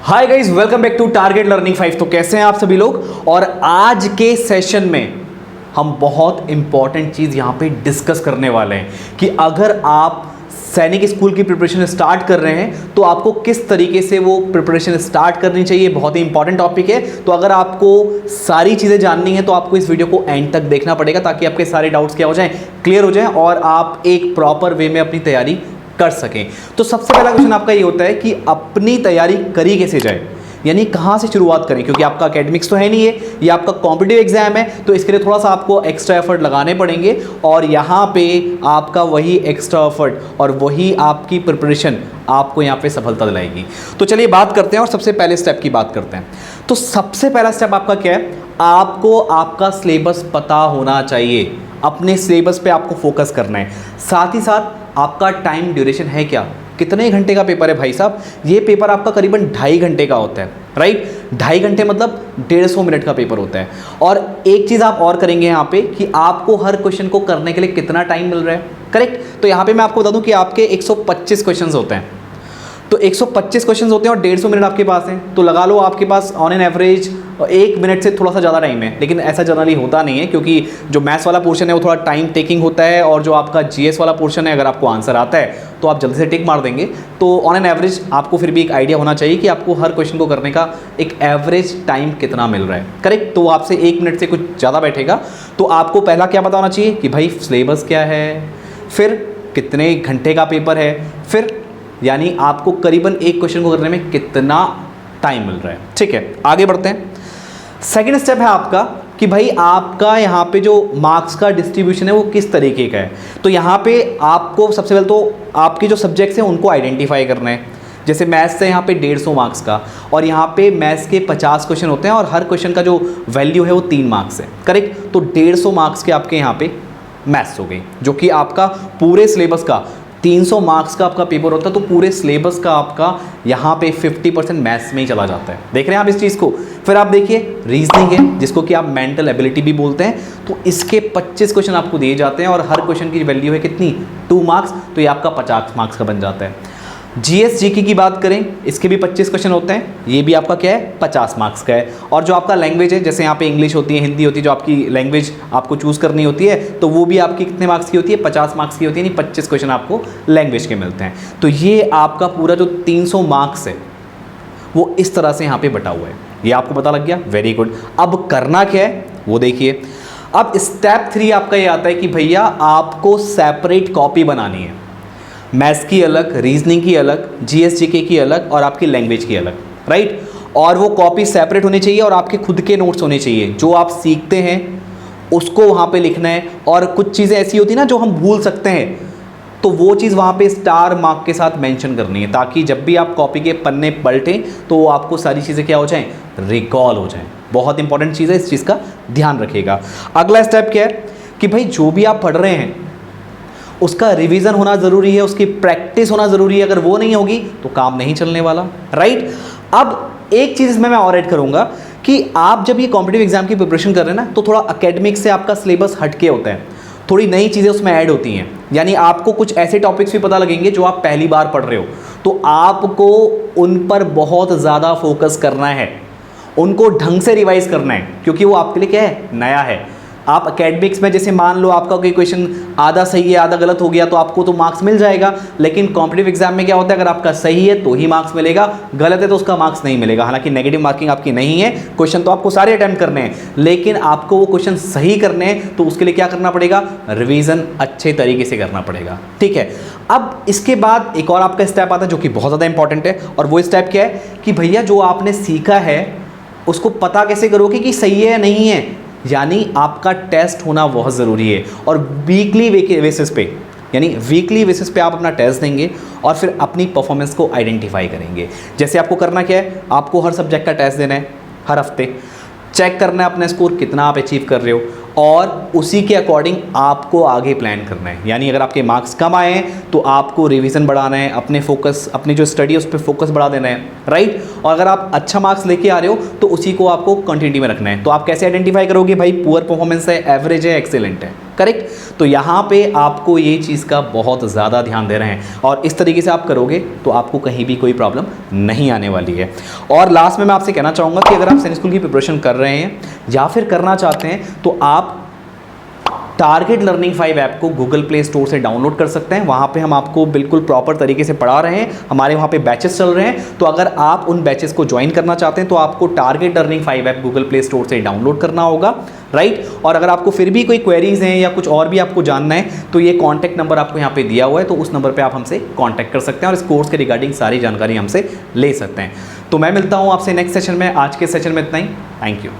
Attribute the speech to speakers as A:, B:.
A: Hi guys, welcome back to target learning 5। तो कैसे हैं आप सभी लोग। और आज के सेशन में हम बहुत इंपॉर्टेंट चीज़ यहाँ पे डिस्कस करने वाले हैं कि अगर आप सैनिक स्कूल की प्रिपरेशन स्टार्ट कर रहे हैं तो आपको किस तरीके से वो प्रिपरेशन स्टार्ट करनी चाहिए। बहुत ही इंपॉर्टेंट टॉपिक है। तो अगर आपको सारी चीज़ें जाननी है तो आपको इस वीडियो को एंड तक देखना पड़ेगा ताकि आपके सारे डाउट्स क्या हो जाएं, क्लियर हो जाएं और आप एक प्रॉपर वे में अपनी तैयारी कर सकें। तो सबसे पहला क्वेश्चन आपका ये होता है कि अपनी तैयारी करी कैसे जाए, यानी कहाँ से शुरुआत करें, क्योंकि आपका एकेडमिक्स तो है नहीं है, ये आपका कॉम्पिटिटिव एग्जाम है। तो इसके लिए थोड़ा सा आपको एक्स्ट्रा एफर्ट लगाने पड़ेंगे और यहाँ पे आपका वही एक्स्ट्रा एफर्ट और वही आपकी प्रिपरेशन आपको यहाँ पे सफलता दिलाएगी। तो चलिए बात करते हैं और सबसे पहले स्टेप की बात करते हैं। तो सबसे पहला स्टेप आपका क्या है, आपको आपका सिलेबस पता होना चाहिए। अपने सिलेबस पे आपको फोकस करना है। साथ ही साथ आपका टाइम ड्यूरेशन है क्या, कितने घंटे का पेपर है भाई साहब। ये पेपर आपका करीबन 2.5 घंटे का होता है, राइट। 2.5 घंटे मतलब 150 मिनट का पेपर होता है। और एक चीज़ आप और करेंगे यहाँ पे कि आपको हर क्वेश्चन को करने के लिए कितना टाइम मिल रहा है, करेक्ट। तो यहाँ पे मैं आपको बता दूँ कि आपके 125 क्वेश्चन होते हैं। तो 125 क्वेश्चन होते हैं और 150 मिनट आपके पास हैं। तो लगा लो आपके pass on an average 1 minute से थोड़ा सा ज़्यादा टाइम है, लेकिन ऐसा जनरली होता नहीं है क्योंकि जो मैथ्स वाला पोर्शन है वो थोड़ा टाइम टेकिंग होता है और जो आपका जीएस वाला पोर्शन है अगर आपको आंसर आता है तो आप जल्दी से टिक मार देंगे। तो ऑन एन एवरेज आपको फिर भी एक आइडिया होना चाहिए कि आपको हर क्वेश्चन को करने का एक एवरेज टाइम कितना मिल रहा है, करेक्ट। तो वो आपसे 1 मिनट से कुछ ज़्यादा बैठेगा। तो आपको पहला क्या पता होना चाहिए कि भाई सिलेबस क्या है, फिर कितने घंटे का पेपर है, फिर यानी आपको करीबन एक क्वेश्चन को करने में कितना टाइम मिल रहा है, ठीक है। आगे बढ़ते हैं। सेकंड स्टेप है आपका कि भाई आपका यहाँ पे जो मार्क्स का डिस्ट्रीब्यूशन है वो किस तरीके का है। तो यहाँ पे आपको सबसे पहले तो आपके जो सब्जेक्ट्स हैं उनको आइडेंटिफाई करना है। जैसे मैथ्स है यहाँ पे 150 मार्क्स का और यहाँ पे मैथ्स के 50 क्वेश्चन होते हैं और हर क्वेश्चन का जो वैल्यू है वो 3 मार्क्स है, करेक्ट। तो 150 मार्क्स के आपके यहाँ पे मैथ्स हो गई, जो कि आपका पूरे सिलेबस का 300 मार्क्स का आपका पेपर होता है। तो पूरे सिलेबस का आपका यहाँ पे 50% मैथ्स में ही चला जाता है। देख रहे हैं आप इस चीज़ को। फिर आप देखिए रीजनिंग है जिसको कि आप मेंटल एबिलिटी भी बोलते हैं। तो इसके 25 क्वेश्चन आपको दिए जाते हैं और हर क्वेश्चन की वैल्यू है कितनी, 2 मार्क्स। तो ये आपका 50 मार्क्स का बन जाता है। जीएस जीके की बात करें, इसके भी 25 क्वेश्चन होते हैं। ये भी आपका क्या है, 50 मार्क्स का है। और जो आपका लैंग्वेज है, जैसे यहाँ पे इंग्लिश होती है, हिंदी होती है, जो आपकी लैंग्वेज आपको चूज़ करनी होती है, तो वो भी आपकी कितने मार्क्स की होती है, 50 मार्क्स की होती है। यानी 25 क्वेश्चन आपको लैंग्वेज के मिलते हैं। तो ये आपका पूरा जो 300 मार्क्स है वो इस तरह से यहाँ पर बटा हुआ है। ये आपको पता लग गया, वेरी गुड। अब करना क्या है वो देखिए। अब स्टेप 3 आपका ये आता है कि भैया आपको सेपरेट कॉपी बनानी है। मैथ्स की अलग, रीजनिंग की अलग, जीएस जीके की अलग और आपकी लैंग्वेज की अलग, राइट। और वो कॉपी सेपरेट होनी चाहिए और आपके खुद के नोट्स होने चाहिए। जो आप सीखते हैं उसको वहाँ पे लिखना है। और कुछ चीज़ें ऐसी होती है ना जो हम भूल सकते हैं, तो वो चीज़ वहाँ पे स्टार मार्क के साथ मेंशन करनी है ताकि जब भी आप कॉपी के पन्ने पलटें तो आपको सारी चीज़ें क्या हो जाएं, रिकॉल हो जाएं। बहुत इंपॉर्टेंट चीज़ है, इस चीज़ का ध्यान रखिएगा। अगला स्टेप क्या है कि भाई जो भी आप पढ़ रहे हैं उसका रिवीजन होना ज़रूरी है, उसकी प्रैक्टिस होना ज़रूरी है। अगर वो नहीं होगी तो काम नहीं चलने वाला, राइट। अब एक चीज़ इसमें मैं और ऐड करूँगा कि आप जब ये कॉम्पिटिटिव एग्जाम की प्रिपरेशन कर रहे हैं ना, तो थोड़ा एकेडमिक से आपका सिलेबस हटके होता है, थोड़ी नई चीज़ें उसमें ऐड होती हैं। यानी आपको कुछ ऐसे टॉपिक्स भी पता लगेंगे जो आप पहली बार पढ़ रहे हो, तो आपको उन पर बहुत ज़्यादा फोकस करना है, उनको ढंग से रिवाइज करना है, क्योंकि वो आपके लिए क्या है, नया है। आप एकेडमिक्स में जैसे मान लो आपका कोई क्वेश्चन आधा सही है आधा गलत हो गया तो आपको तो मार्क्स मिल जाएगा, लेकिन कॉम्पिटिटिव एग्जाम में क्या होता है, अगर आपका सही है तो ही मार्क्स मिलेगा, गलत है तो उसका मार्क्स नहीं मिलेगा। हालांकि नेगेटिव मार्किंग आपकी नहीं है, क्वेश्चन तो आपको सारे अटेम्प्ट करने हैं, लेकिन आपको वो क्वेश्चन सही करने हैं तो उसके लिए क्या करना पड़ेगा, रिवीजन अच्छे तरीके से करना पड़ेगा, ठीक है। अब इसके बाद एक और आपका स्टेप आता है जो कि बहुत ज़्यादा इंपॉर्टेंट है, और वो स्टेप क्या है कि भैया जो आपने सीखा है उसको पता कैसे करोगे कि सही है या नहीं है। यानी आपका टेस्ट होना बहुत ज़रूरी है और वीकली बेसिस पे, यानी वीकली बेसिस पे आप अपना टेस्ट देंगे और फिर अपनी परफॉर्मेंस को आइडेंटिफाई करेंगे। जैसे आपको करना क्या है, आपको हर सब्जेक्ट का टेस्ट देना है हर हफ्ते, चेक करना है अपना स्कोर कितना आप अचीव कर रहे हो और उसी के अकॉर्डिंग आपको आगे प्लान करना है। यानी अगर आपके मार्क्स कम आए हैं तो आपको रिवीजन बढ़ाना है, अपने फोकस, अपनी जो स्टडी है उस पर फोकस बढ़ा देना है, राइट। और अगर आप अच्छा मार्क्स लेके आ रहे हो तो उसी को आपको कंटिन्यू में रखना है। तो आप कैसे आइडेंटिफाई करोगे भाई पुअर परफॉर्मेंस है, एवरेज है, एक्सेलेंट है, करेक्ट। तो यहाँ पे आपको ये चीज़ का बहुत ज़्यादा ध्यान दे रहे हैं और इस तरीके से आप करोगे तो आपको कहीं भी कोई प्रॉब्लम नहीं आने वाली है। और लास्ट में मैं आपसे कहना चाहूँगा कि अगर आप सैनिक स्कूल की प्रिपरेशन कर रहे हैं या फिर करना चाहते हैं तो आप टारगेट लर्निंग 5 ऐप को गूगल प्ले स्टोर से डाउनलोड कर सकते हैं। वहाँ पे हम आपको बिल्कुल प्रॉपर तरीके से पढ़ा रहे हैं, हमारे वहाँ पे बैचेस चल रहे हैं। तो अगर आप उन बैचेस को ज्वाइन करना चाहते हैं तो आपको target learning 5 app Google play store से डाउनलोड करना होगा, राइट। और अगर आपको फिर भी कोई क्वेरीज हैं या कुछ और भी आपको जानना है तो ये कॉन्टैक्ट नंबर आपको यहाँ पे दिया हुआ है, तो उस नंबर पर आप हमसे कॉन्टैक्ट कर सकते हैं और इस कोर्स के रिगार्डिंग सारी जानकारी हमसे ले सकते हैं। तो मैं मिलता हूँ आपसे नेक्स्ट सेशन में। आज के सेशन में इतना ही। Thank you.